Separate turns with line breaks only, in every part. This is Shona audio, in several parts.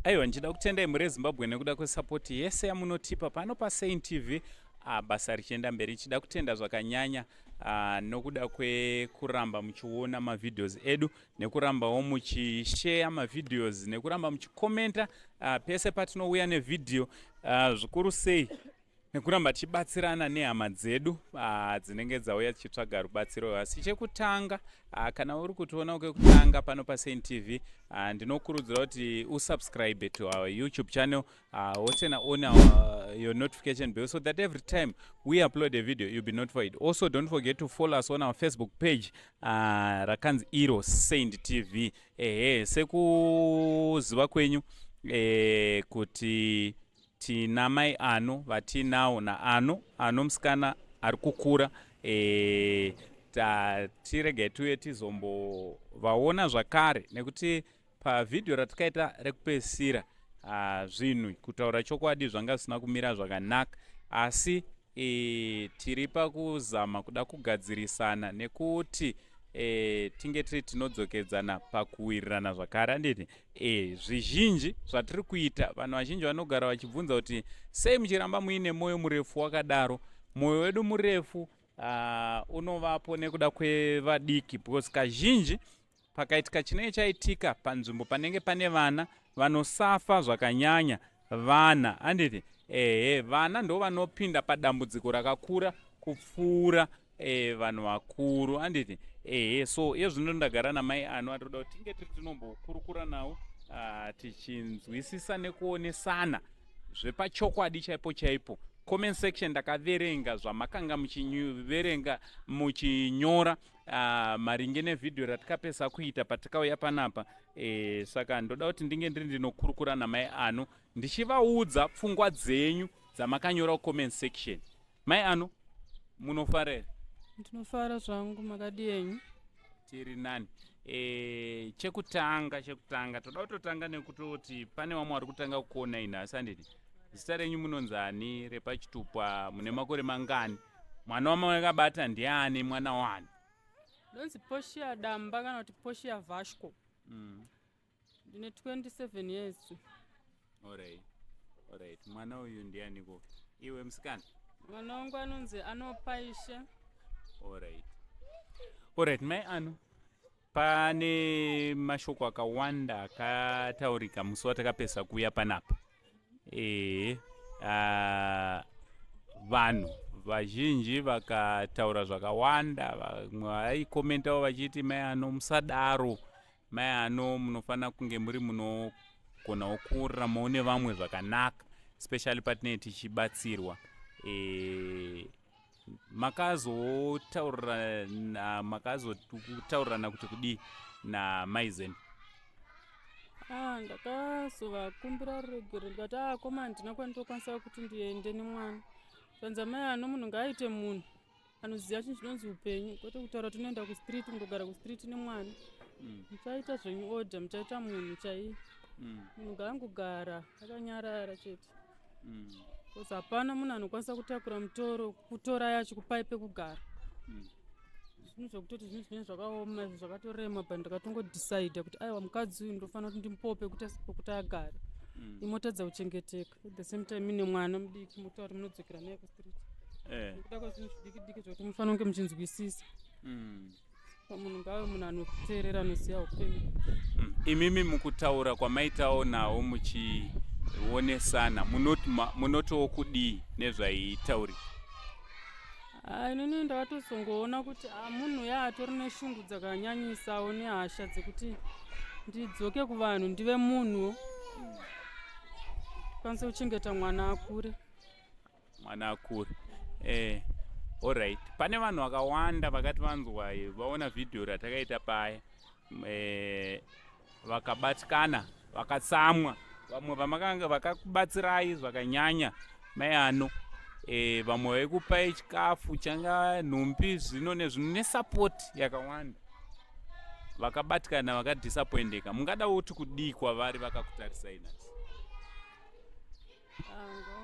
Aiwa, ndida kutendai muri Zimbabwe nekuda kwesapoti yese yamunotipa pano paSaint TV. Basa richienda mberi, ichida kutenda zvakanyanya nokuda kwekuramba muchiona mavidheos edu, nekurambawo muchishare mavidheos, nekuramba muchikomenta pese patinouya nevidheo, zvikuru sei nekuramba tichibatsirana nehama dzedu dzinenge dzauya tichitsvaga rubatsiro. Asi chekutanga, kana uri kutiona kwekutanga pano paSaint TV, ndinokurudzira kuti usubscribe to our YouTube channel, turn on your notification bell so that every time we upload a video you'll be notified. Also, don't forget to follow us on our Facebook page, rakanzi iro Saint TV. Sekuziva kwenyu kuti tina mai ano vatinawo naano musikana ari kukura, tirege tuye tizombovaona zvakare, nekuti pavidheo ratakaita rekupedzisira zvinhu kutaura chokwadi zvanga zvisina kumira zvakanaka, asi tiri pakuzama kuda kugadzirisana nekuti tinge tiri tinodzokedzana pakuwirirana zvakare. Handiti zvizhinji zvatiri kuita, vanhu vazhinji vanogara vachibvunza kuti sei muchiramba muine mwoyo murefu wakadaro. Mwoyo wedu murefu unovapo nekuda kwevadiki, because kazhinji pakaitika chinenge chaitika panzvimbo panenge pane vana vanosafa zvakanyanya, vana handiti vana ndo vanopinda padambudziko rakakura kupfuura vanhu vakuru, handiti so iyo zvino ndagara namai ano atoda kuti tinge tiri tinombokurukura nawo, tichinzwisisa nekuonesana zvepachokwadi chaipo chaipo. Comment section ndakaverenga zvamakanga muchiverenga muchinyora maringe nevidheo ratikapesa kuita patakauya panapa, saka ndoda kuti ndinge ndiri ndinokurukura namai ano ndichivaudza pfungwa dzenyu dzamakanyora comment section. Mai ano, munofara here?
Ndinofara zvangu, makadi enyu?
Tiri nani. Chekutanga toda kutotanga nekutoti pane vamwe vari kutanga kuona inhasi, handiti? Zita renyu munonzani, repachitupwa, mune makore mangani? Mwana wamakabata ndiani, mwana wani?
Ndonzi Poshia Damba kana kuti Poshia Vashko. Ndine 27 years.
Alright. Mwana uyu ndianiko? Iwe musikana?
Mwana wangu anonzi Anopaisha.
Alright, mai ano. Pane mashoko akawanda akataurika musi watakapesa kuuya panapa. Vanhu vazhinji vakataura zvakawanda, vamwe vaikomentawo vachiti mai ano musadaro, mai ano munofana kunge muri munogona kuraramawo nevamwe zvakanaka, especially patinenge tichibatsirwa. Makazotaurirana kuti kudii namai zenu?
Ndakazovakumbira ruregero ndikati koma handina kwandinokwanisa kuti ndiende nemwana. Zvanza mai ano munhu ngaaite munhu anoziva chinhu chinonzi upenyu, kwete kutaura tunoenda kustreet, kundogara kustreet nemwana. Muchaita zvenyu order, muchaita munhu chaiye. Munhu ngaangogara akanyarara chete. Because hapana munhu anokwanisa kutakura mutoro, kutora yacho kupai pekugara. Zvinhu zvokutoti zvinhu zvinenge zvakaoma, zvakatorema, but ndakatongodecide kuti aiwa mukadzi uyu ndinofanira kuti ndimupe pekuti agare. Imotadza kuchengeteka. At the same time mine mwana mudiki, motaura kuti munodzokera naye kustreet. Nekuda kwezvinhu zvidiki zvokuti mufanira kunge muchinzwisisa. Munhu ngave munhu anoteerera, anoziva upenyu.
Imimi mukutaura kwamaitawo nawo muchionesana, munotiwo kudii nezvaitaurika?
Inini ndakatozongoona kuti munhu yaatori neshungu dzakanyanyisawo nehasha dzekuti ndidzoke kuvanhu ndive munhuwo, kwanise kuchengeta mwana akure.
Alright. Pane vanhu vakawanda vakati vanzwa vaona vidheo ratakaita paya, vakabatikana, vakatsamwa. Vamwe vamakanga vakakubatsirai zvakanyanya mai ano, vamwe vaikupai chikafu changa nhumbi zvino nezvino nesapoti yakawanda, vakabatikana vakadisappointeka. Mungada kuti kudii kwavari vakakutarisai nhasi?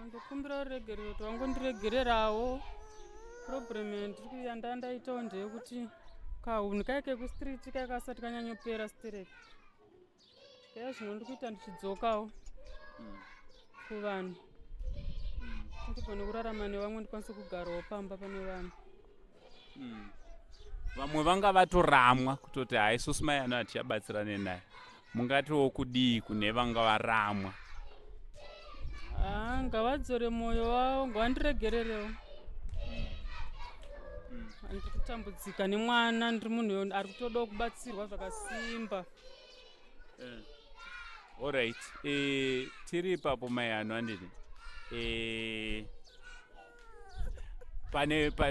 Ndokumbira ruregerero kuti vangondiregererawo. Problem yandaitawo ndeyekuti kahunhu kaike kustreet kaikasati kanyanyopera straight. Kaya zvino ndikuita ndichidzokawo. kuvanhu ndigone kurarama nevamwe ndikwanise kugarawo pamba pane vanhu.
vamwe vanga vatoramwa kutoti hai isusu mai ano hatichabatsirane naye, mungatiwo kudii kune vanga varamwa?
Ngavadzore mwoyo wavo, ngavandiregererewo. Handiri kutambudzika nemwana, ndiri munhu ari kutodawo kubatsirwa zvakasimba.
Alright, tiri ipapo mai ano handini,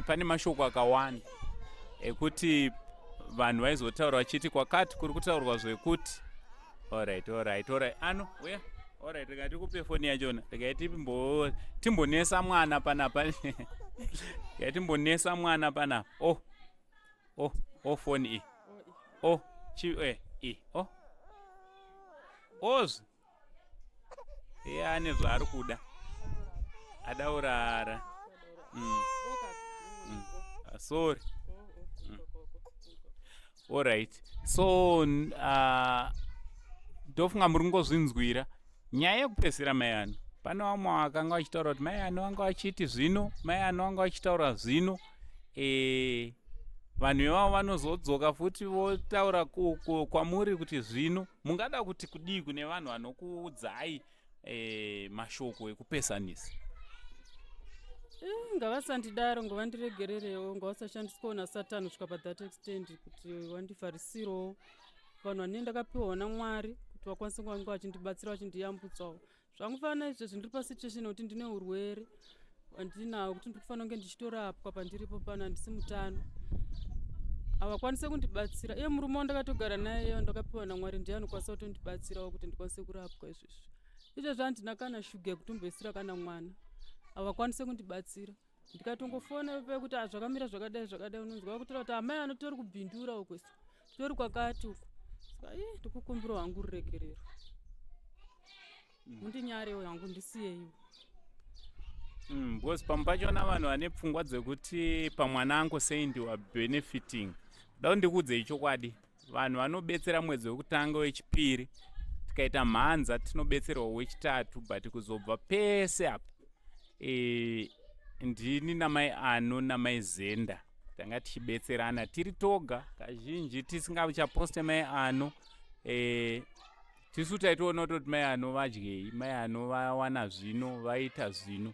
pane mashoko akawanda ekuti vanhu vaizotaura vachiti kwakati kuri kutaurwa zvekuti. Alright, ano uya. Alright, rega tikupe foni yachona, rega timbonesa mwana panapa. Rega timbonesa mwana panapa. Foni iyi. Ozvi iye ane zvaari kuda, ada urara. Sorry. Alright, so ndofunga muri kungozvinzwira nyaya yekupedzisira mai ano. Pane vamwe vakanga vachitaura kuti mai ano vanga vachiti zvino, mai ano vanga vachitaura zvino. Vanhu ivavo vanozodzoka futi votaura kwamuri kuti zvino. Mungada kuti kudii kune vanhu vanokuudzai mashoko ekupesanisa?
Ngavasandidaro, ngovandiregererewo, ngavasashandiswawo naSatani kusvika pathat extent kuti vandifarisirewo vanhu vanenge ndakapiwa naMwari kuti vakwanise kunge vachindibatsira vachindiyambutsawo. Zvangufanira izvo zvindiri pasituation kuti ndine urwere hwandinawo, kuti ndiri kufanira kunge ndichitorapwa pandiripo pano, handisi mutano. Havakwanise kundibatsira. Iye murume wandakatogara naye ndakapiwa naMwari ndiye anokwanisa kutondibatsirawo kuti ndikwanise kurapwa izvozvo. Izvozvo handina kana shuga yekutomboisira kana mwana. Havakwanise kundibatsira. Ndikatongofona pekuti zvakamira zvakadai unonzwa kutaura kuti amai ano tori kubhindura uko, tori kwakati uko. Saka ndikukumbira hangu ruregerero. Mundinyarewo hangu ndisiyeiwo.
Because pamwe pachona vanhu vane pfungwa dzekuti pamwana angosendiwa benefiting. Dao ndikuudzei chokwadi, vanhu vanobetsera mwedzi wekutanga wechipiri, tikaita mhanza tinobetserwa wechitatu, but kuzobva pese apa ndini namai ano namai Zenda tanga tichibetserana tiri toga, kazhinji tisingachaposte mai ano. Tisu taitoona kuti mai ano vadyei, mai ano vawana zvino, vaita zvino.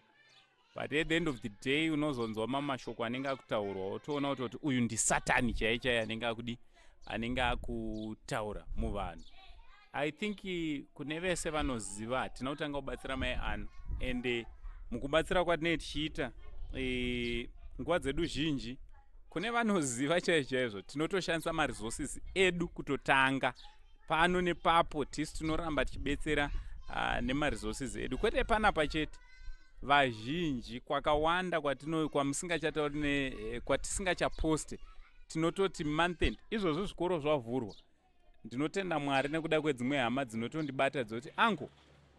But at the end of the day unozonzwa mamashoko anenge akutaurwa wotoona kuti uyu ndiSatani chaiye anenge akutaura muvanhu. I think kune vese vanoziva hatina kutanga kubatsira mai ano, and mukubatsira kwatinenge tichiita nguva dzedu zhinji kune vanoziva chaizvo tinotoshandisa maresources edu kutotanga pano nepapo. Tisi tinoramba tichibetsera nemaresources edu, kwete panapa chete. Vazhinji kwakawanda kwamusingachatauri kwatisingachaposte tinototi month end. Izvozvo zvikoro zvavhurwa, ndinotenda Mwari nekuda kwedzimwe hama dzinotondibata dzoti angu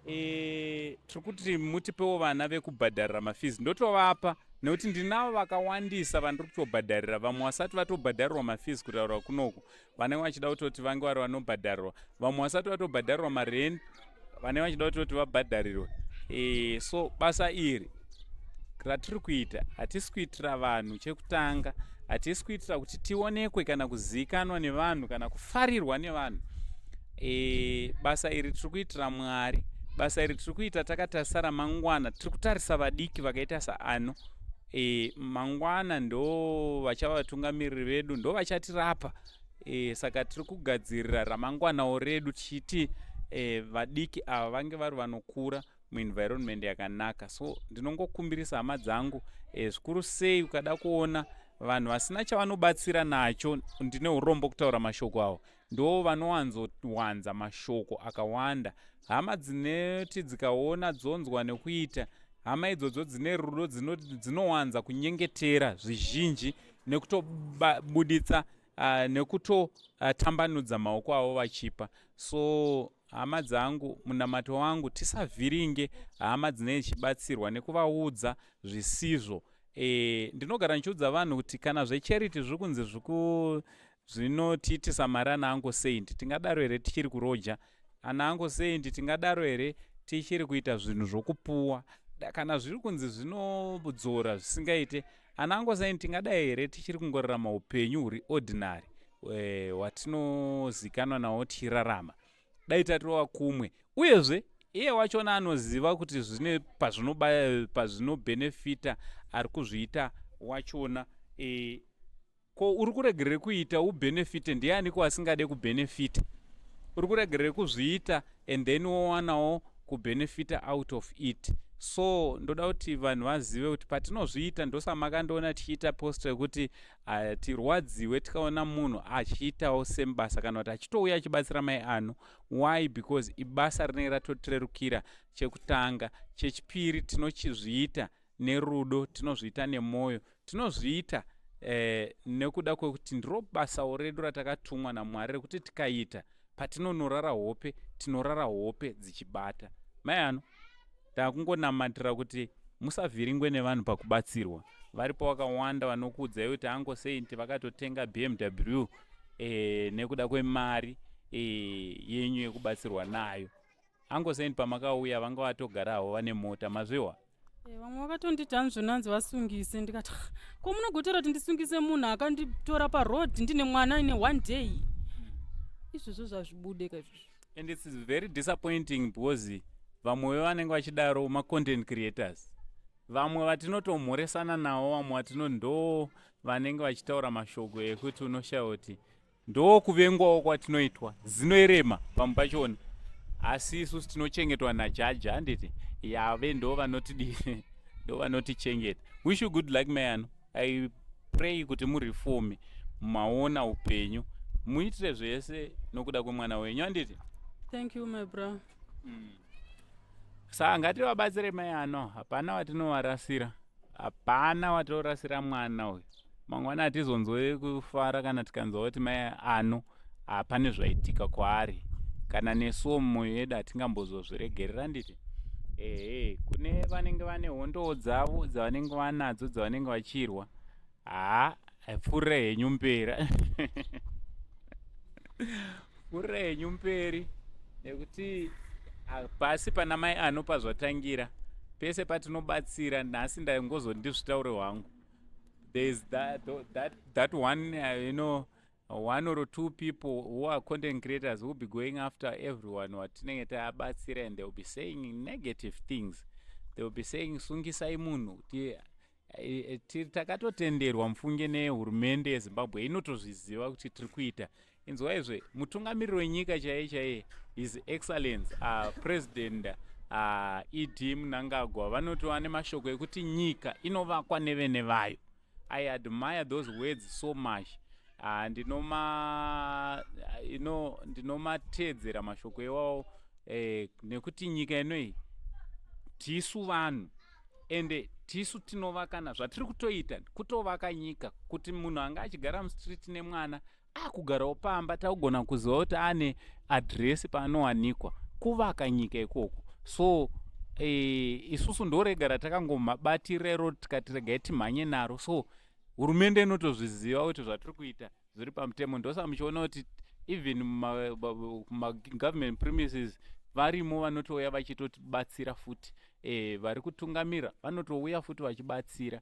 tiri kuti mutipewo vana vekubhadharira mafizi. Ndotovapa nekuti ndinavo vakawandisa vandiri kutobhadharira. Vamwe vasati vatobhadharirwa mafizi kutaura kunoku, vanenge vachida kutoti vange vari vanobhadharirwa. Vamwe vasati vatobhadharirwa marent, vanenge vachida kutoti vabhadharirwe. So basa iri ratiri kuita hatisi kuitira vanhu chekutanga, hatisi kuitira kuti tionekwe kana kuzivikanwa nevanhu kana kufarirwa nevanhu. Basa iri tiri kuitira Mwari. Basa iri tiri kuita takatarisa ramangwana, tiri kutarisa vadiki vakaita saano. Mangwana ndo vachava vatungamiriri vedu, ndo vachatirapa. Saka tiri kugadzirira ramangwanawo redu tichiti vadiki ava vange vari vanokura muenvironment yakanaka. So ndinongokumbirisa hama dzangu, zvikuru sei ukada kuona vanhu vasina chavanobatsira nacho, ndine urombo kutaura mashoko avo, ndo vanowanzowanza mashoko akawanda. Hama dzinoti dzikaona dzonzwa nekuita, hama idzodzo dzine rudo dzinowanza kunyengetera zvizhinji nekutobuditsa nekutotambanudza maoko avo vachipa. So hama dzangu, munamato wangu, tisavhiringe hama dzinenge dzichibatsirwa nekuvaudza zvisizvo. Ndinogara ndichiudza vanhu kuti kana zvecharity zviri kunzi zvinotiitisa mari ana Uncle Saint, tingadaro here tichiri kuroja? Ana Uncle Saint tingadaro here tichiri kuita zvinhu zvokupuwa kana zviri kunzi zvinodzora zvisingaite ana angosaini tingadai here tichiri kungorarama upenyu huri ordinary watinozikanwa nawo tichirarama dai tatova kumwe uyezve iye wachona anoziva kuti zvine pazvinobhenefita ari kuzviita wachona ko uri kuregerere kuita ubhenefite ndianiko asingade kubhenefita uri kuregerere kuzviita and then wowanawo kubhenefita out of it. So ndoda kuti vanhu vazive kuti patinozviita ndosamakandoona tichiita post rekuti tirwadziwe tikaona munhu achiitawo sembasa kana kuti achitouya achibatsira mai ano. Why? Because ibasa rinenge ratotirerukira. Chekutanga, chechipiri tinochizviita nerudo, tinozviita nemoyo, tinozviita nekuda kwekuti ndiro basa redu ratakatumwa naMwari rekuti tikaita patinonorara hope tinorara hope dzichibata. Mai ano takungonamatira kuti musavhiringwe nevanhu pakubatsirwa. Varipo vakawanda vanokuudzai kuti angoseinti vakatotenga BMW nekuda kwemari yenyu yekubatsirwa nayo. Angoseinti pamakauya vanga vatogarawo vane mota mazviwa.
Vamwe vakatonditi hanzvonanzi vasungise ndikati ko munogotera kuti ndisungise munhu akanditora parodhi ndine mwana ine 1 day. Izvozvo zvazvibude kaizvozvo.
And it's very disappointing because vamwe vanenge vachidaro ma-content creators. Vamwe vatinotomhoresana navo, vamwe vatino vanenge vachitaura mashoko ekuti unoshaya kuti ndokuvengwawo kwatinoitwa zinoerema pamwe pachona. Asi isusu tinochengetwa najaja handiti yave ndo vanotichengeta. Wish you good luck man. I pray kuti mureforme maona upenyu muitire zvese nokuda kwemwana wenyu handiti.
Thank you my bro.
Saka ngativabatsire mai ano, hapana watinovarasira, hapana watorasira mwana uyu. Mangwana hatizonzwe kufara kana tikanzwa kuti mai ano hapane zvaitika kwaari, kana nesuwo mumwoyo yedu hatingambozozviregerera nditi. Kune vanenge vane hondo dzavo dzavanenge vanadzo dzavanenge vachirwa, pfurira henyu mberi pfurira henyu mberi nekuti pasi pana mai ano pazvatangira pese patinobatsira. Nhasi ndangozondizvitaure hwangu, there is that one one or two people who are content creators who will be going after everyone watinenge tabatsira, and they will be saying negative things. They will be saying sungisai munhu takatotenderwa mufunge nehurumende yeZimbabwe inotozviziva kuti tiri kuita. Inzwaizve mutungamiriri wenyika chaiye chaiye His Excellency President E.D. Mnangagwa vanotova nemashoko ekuti nyika inovakwa nevene vayo. I admire those words so much. Ndinomatedzera mashoko iwawo nekuti nyika inoi tisu vanhu ende tisu tinovakana. Zvatiri kutoita kutovaka nyika kuti munhu anga achigara mustreet nemwana akugarawo pamba tagona kuziva kuti ane adresi paanowanikwa, kuvaka nyika ikoko. So isusu ndoregara takangomabatirero tikati regai timhanye naro. So hurumende inotozviziva kuti zvatiri kuita zviri pamutemo. Ndosa muchiona kuti even ma-government premises varimo vanotouya vachitotibatsira futi. Vari kutungamira vanotouya futi vachibatsira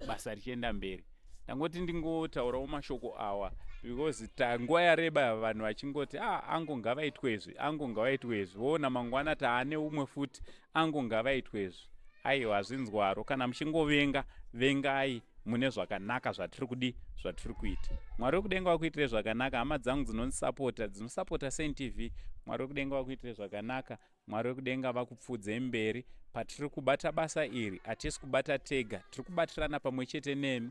basa richienda mberi. Ndangoti ndingotaurawo mashoko awa because tanguva yareba vanhu vachingoti ango ngavaitwezvi, ango ngavaitwezvi, wona mangwana taane umwe futi ango ngavaitwezvi. Aiwa zvinzwaro, kana muchingovenga vengai mune zvakanaka zvatiri kuita. Mwari wekudenga wakuitire zvakanaka. Hama dzangu dzinosapota Saint TV, Mwari wekudenga wakuitire zvakanaka. Mwari wekudenga vakupfudze mberi. Patiri kubata basa iri hatisi kubata tega, tiri kubatirana pamwe chete nemi,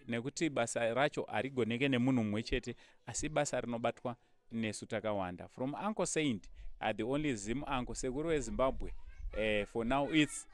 nekuti basa racho harigoneke nemunhu mumwe chete, asi basa rinobatwa nesu takawanda. From Uncle Saint, the only Zim uncle, sekuru weZimbabwe. For now it's